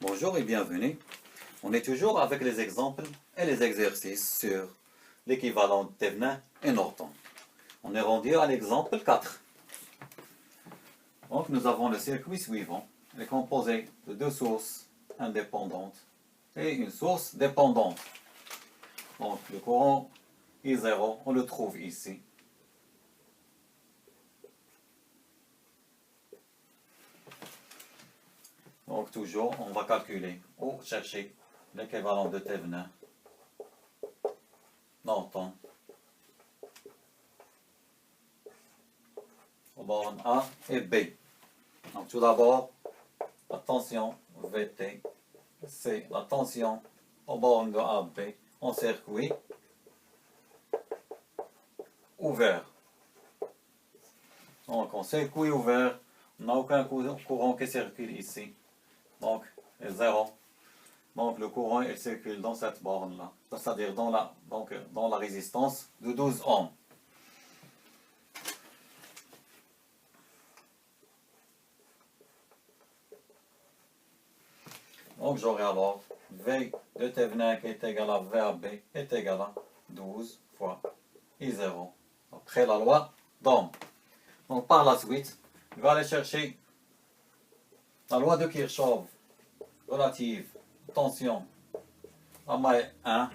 Bonjour et bienvenue. On est toujours avec les exemples et les exercices sur l'équivalent de Thevenin et Norton. On est rendu à l'exemple 4. Donc nous avons le circuit suivant. Il est composé de deux sources indépendantes et une source dépendante. Donc le courant I0, on le trouve ici. Donc toujours, on va calculer ou chercher l'équivalent de Thevenin, Norton, aux bornes A et B. Donc tout d'abord, la tension Vt, c'est la tension aux bornes de A B en circuit ouvert. Donc en circuit ouvert, on n'a aucun courant qui circule ici. Donc, est 0. Donc le courant il circule dans cette borne-là, c'est-à-dire dans la résistance de 12 ohms. Donc j'aurai alors V de Thevenin qui est égal à VAB est égal à 12 fois I0, après la loi d'Ohm. Donc par la suite, je vais aller chercher la loi de Kirchhoff relative tension à maille 1.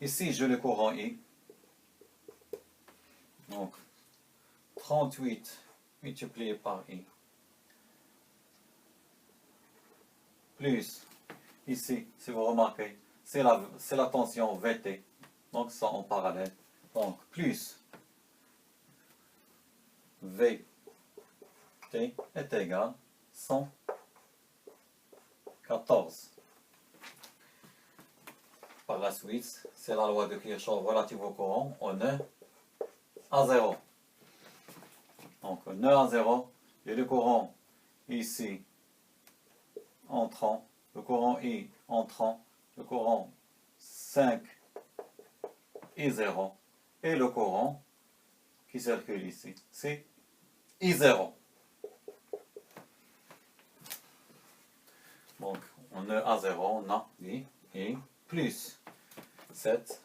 Ici j'ai le courant I. Donc 38 multiplié par I. Plus, ici, si vous remarquez, c'est la tension Vt. Donc ça en parallèle. Donc plus Vt est égal à 114. Par la suite, c'est la loi de Kirchhoff relative au courant. On est à 0. Donc on est à 0. Et le courant ici entrant, le courant I entrant, le courant 5 I0 et le courant qui circule ici, c'est I0. Donc on est à 0, on a I plus 7,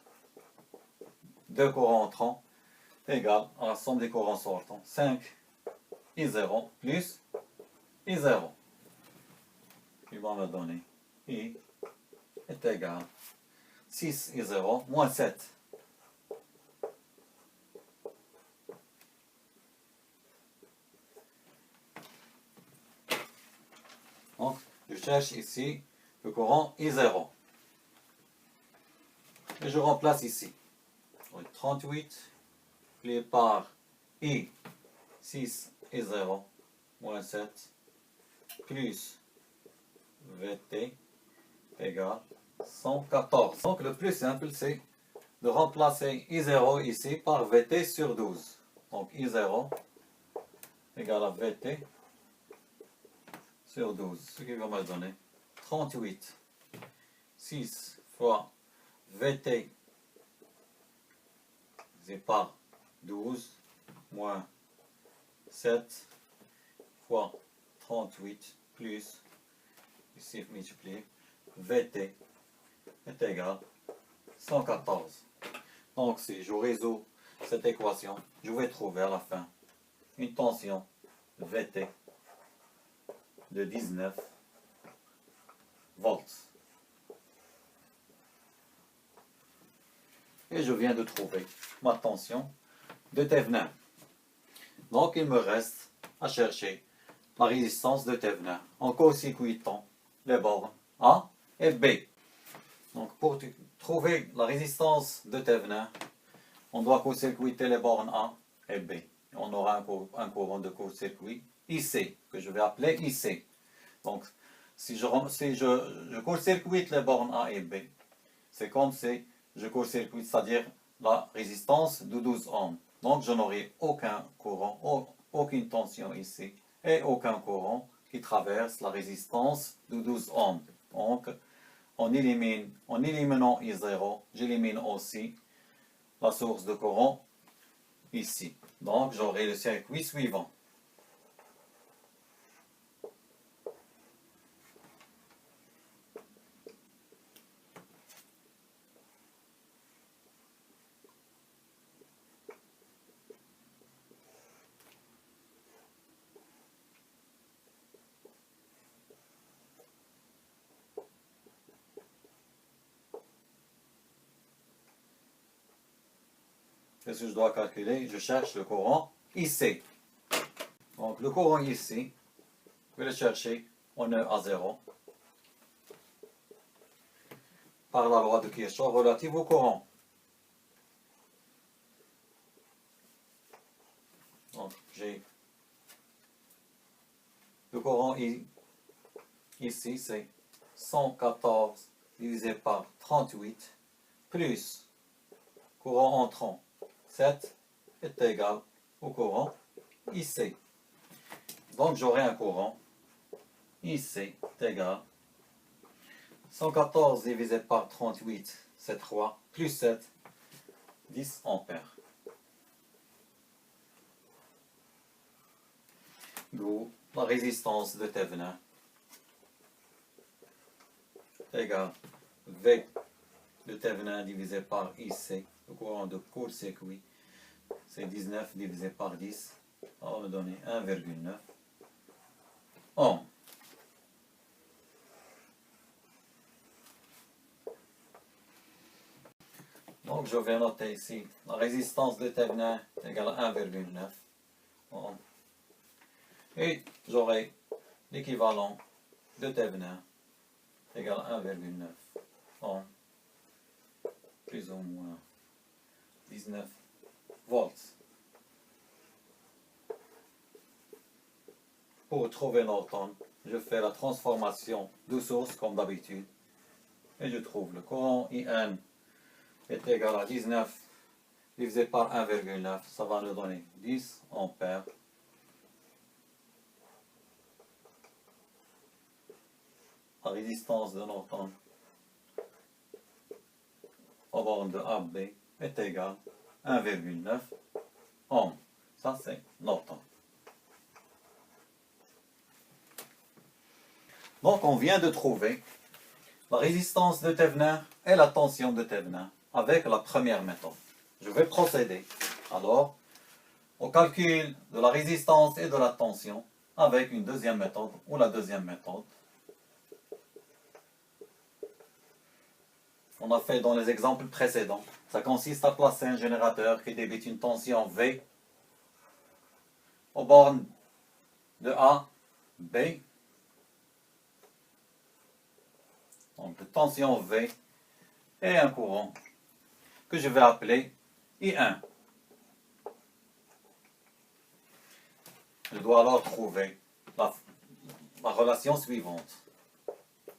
deux courants entrants égale à la somme des courants sortants, 5 I0 plus I0. Il va me donner I est égal à 6 I0 moins 7. Donc, je cherche ici le courant I0. Et je remplace ici. Donc, 38 multiplié par I, 6 I0 moins 7 plus Vt égale 114. Donc le plus simple c'est de remplacer I0 ici par Vt sur 12. Donc I0 égale à Vt sur 12. Ce qui va me donner 38. 6 fois Vt divisé par 12 moins 7 fois 38 plus ici multiplié, Vt est égal à 114. Donc si je résous cette équation, je vais trouver à la fin une tension Vt de 19 volts. Et je viens de trouver ma tension de Thevenin. Donc il me reste à chercher la résistance de Thevenin en co-circuitant les bornes A et B. Donc pour trouver la résistance de Thevenin, on doit co-circuiter les bornes A et B. On aura un courant de court-circuit IC, que je vais appeler IC. Donc si je court-circuite les bornes A et B, c'est comme si je court-circuite, c'est-à-dire la résistance de 12 ohms. Donc je n'aurai aucun courant, aucune tension ici, et aucun courant qui traverse la résistance de 12 ohms. Donc, en éliminant I0, j'élimine aussi la source de courant ici. Donc, j'aurai le circuit suivant. qu'est-ce que je dois calculer? Je cherche le courant ici. Donc le courant ici, je vais le chercher en E à 0 par la loi de Kirchhoff relative au courant. Donc j'ai le courant ici, c'est 114 divisé par 38 plus courant entrant 7 est égal au courant ici. Donc j'aurai un courant ici est égal 114 divisé par 38, c'est 3, plus 7, 10 ampères. D'où la résistance de Thévenin égale V de Thévenin divisé par IC, le courant de court-circuit, c'est 19 divisé par 10, ça va me donner 1,9 ohm. Donc je vais noter ici la résistance de Thévenin est égale à 1,9 ohm. Et j'aurai l'équivalent de Thévenin égale à 1,9 ohm, plus ou moins 19 volts. Pour trouver Norton, je fais la transformation de source comme d'habitude et je trouve le courant IN est égal à 19 divisé par 1,9, ça va nous donner 10 ampères. La résistance de Norton au borne de AB est égale à 1,9 ohm. Ça c'est Norton. Donc on vient de trouver la résistance de Thévenin et la tension de Thévenin avec la première méthode. Je vais procéder alors au calcul de la résistance et de la tension avec une deuxième méthode ou la deuxième méthode. On a fait dans les exemples précédents. Ça consiste à placer un générateur qui débite une tension V aux bornes de A, B. Donc de tension V et un courant que je vais appeler I1. Je dois alors trouver la relation suivante.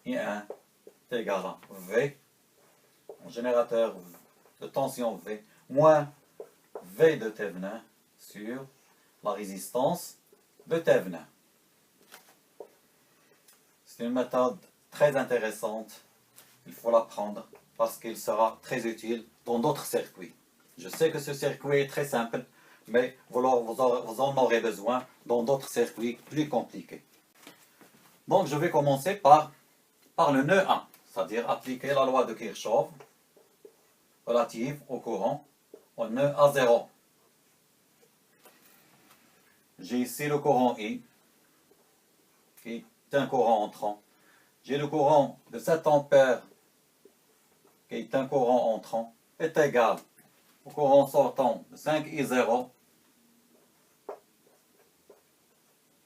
I1 est égal à V, un générateur de tension V, moins V de Thévenin sur la résistance de Thévenin. C'est une méthode très intéressante. Il faut l'apprendre parce qu'il sera très utile dans d'autres circuits. Je sais que ce circuit est très simple, mais vous en aurez besoin dans d'autres circuits plus compliqués. Donc je vais commencer par le nœud 1, c'est-à-dire appliquer la loi de Kirchhoff relative au courant au nœud A0. J'ai ici le courant I, qui est un courant entrant. J'ai le courant de 7 ampères, qui est un courant entrant, est égal au courant sortant de 5I0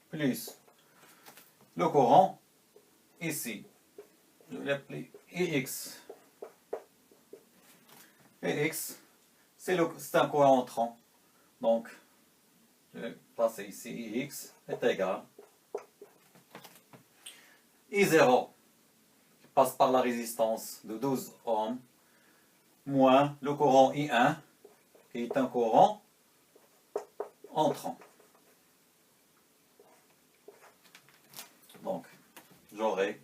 plus le courant ici. Je vais l'appeler IX. IX, c'est un courant entrant. Donc, je vais placer ici IX est égal I0 qui passe par la résistance de 12 ohms moins le courant I1 qui est un courant entrant. Donc, j'aurai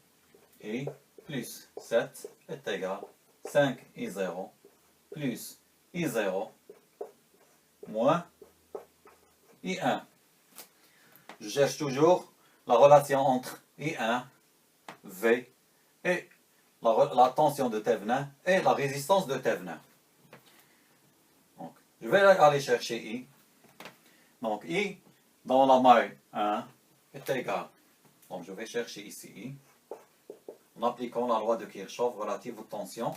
I plus 7 est égal à 5I0 plus I0 moins I1. Je cherche toujours la relation entre I1, V et la tension de Thévenin et la résistance de Thévenin. Donc, je vais aller chercher I. Donc, I dans la maille 1 est égal. Donc, je vais chercher ici I en appliquant la loi de Kirchhoff relative aux tensions.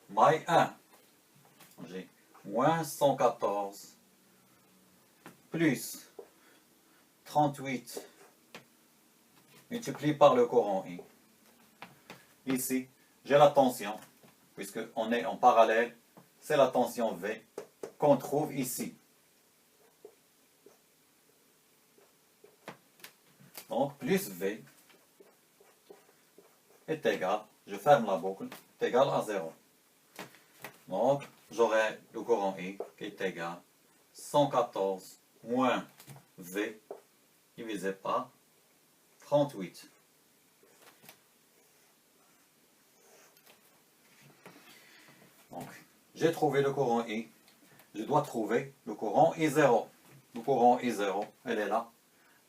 Maille 1. J'ai moins 114 plus 38 multiplié par le courant I. Ici, j'ai la tension, puisqu'on est en parallèle, c'est la tension V qu'on trouve ici. Donc, plus V est égal, je ferme la boucle, est égal à 0. Donc, j'aurai le courant I qui est égal 114 moins V divisé par 38. Donc, j'ai trouvé le courant I. Je dois trouver le courant I0. Le courant I0, elle est là.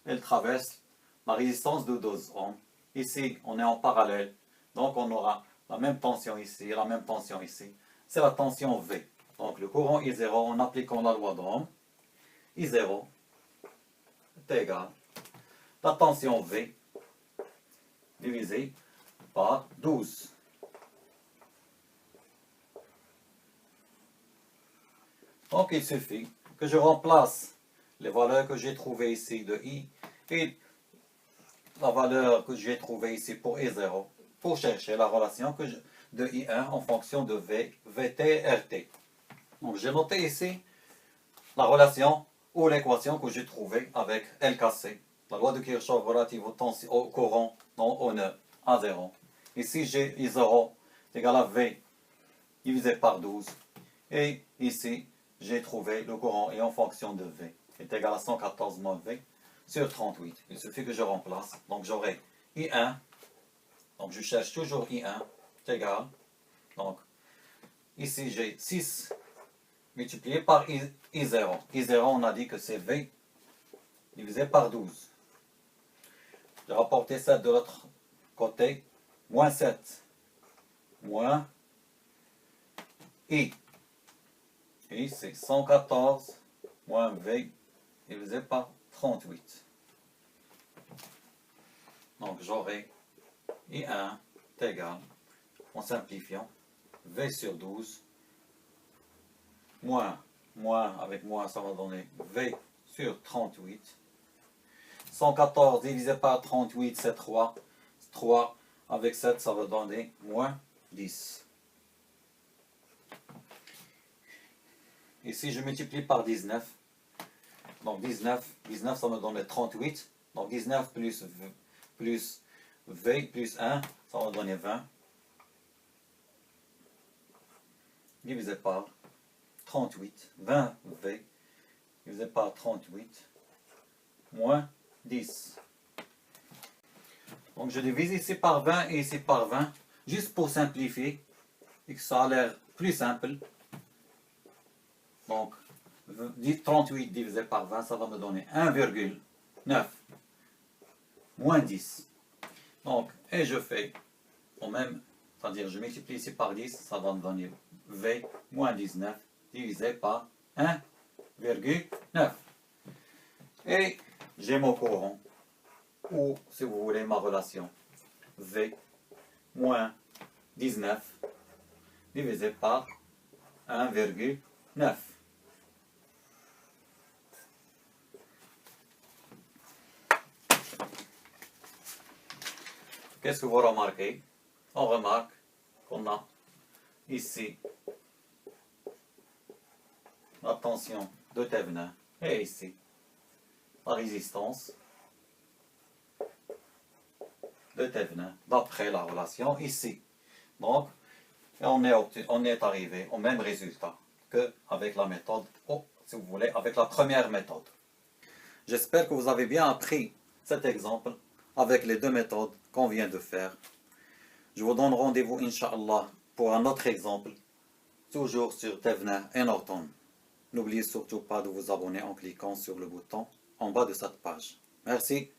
Elle traverse la résistance de 12 ohms. Ici, on est en parallèle. Donc, on aura la même tension ici, la même tension ici. C'est la tension V. Donc, le courant I0, en appliquant la loi d'Ohm, I0 est égal la tension V divisé par 12. Donc, il suffit que je remplace les valeurs que j'ai trouvées ici de I et la valeur que j'ai trouvée ici pour I0 pour chercher la relation de I1 en fonction de VT, RT. Donc, j'ai noté ici la relation ou l'équation que j'ai trouvée avec LKC, la loi de Kirchhoff relative au courant non au nœud A0. Ici, j'ai I0 égal à V divisé par 12. Et ici, j'ai trouvé le courant I en fonction de V est égal à 114 moins V sur 38. Il suffit que je remplace. Donc, j'aurai I1. Donc, je cherche toujours I1 est égal. Donc, ici, j'ai 6 multiplié par I0. I0, on a dit que c'est V divisé par 12. Je vais rapporter 7 de l'autre côté. Moins 7. Moins I. Et c'est 114 moins V divisé par 38. Donc j'aurai I1 est égal, en simplifiant, V sur 12, moins avec moins, ça va donner V sur 38. 114 divisé par 38, c'est 3. 3 avec 7, ça va donner moins 10. Ici, je multiplie par 19. Donc 19, ça me donne 38. Donc 19 plus V plus 1, ça va donner 20. Divisé par 38. 20 V divisé par 38. Moins 10. Donc je divise ici par 20 et ici par 20. Juste pour simplifier. Et que ça a l'air plus simple. Donc 38 divisé par 20, ça va me donner 1,9 moins 10. Donc, et je fais au même, c'est-à-dire je multiplie ici par 10, ça va me donner V moins 19 divisé par 1,9. Et j'ai mon courant, ou si vous voulez ma relation, V moins 19 divisé par 1,9. Qu'est-ce que vous remarquez? On remarque qu'on a ici la tension de Thévenin et ici la résistance de Thévenin d'après la relation ici. Donc, on est arrivé au même résultat qu'avec la méthode, si vous voulez, avec la première méthode. J'espère que vous avez bien appris cet exemple avec les deux méthodes qu'on vient de faire. Je vous donne rendez-vous, Inch'Allah, pour un autre exemple, toujours sur Thévenin et Norton. N'oubliez surtout pas de vous abonner en cliquant sur le bouton en bas de cette page. Merci.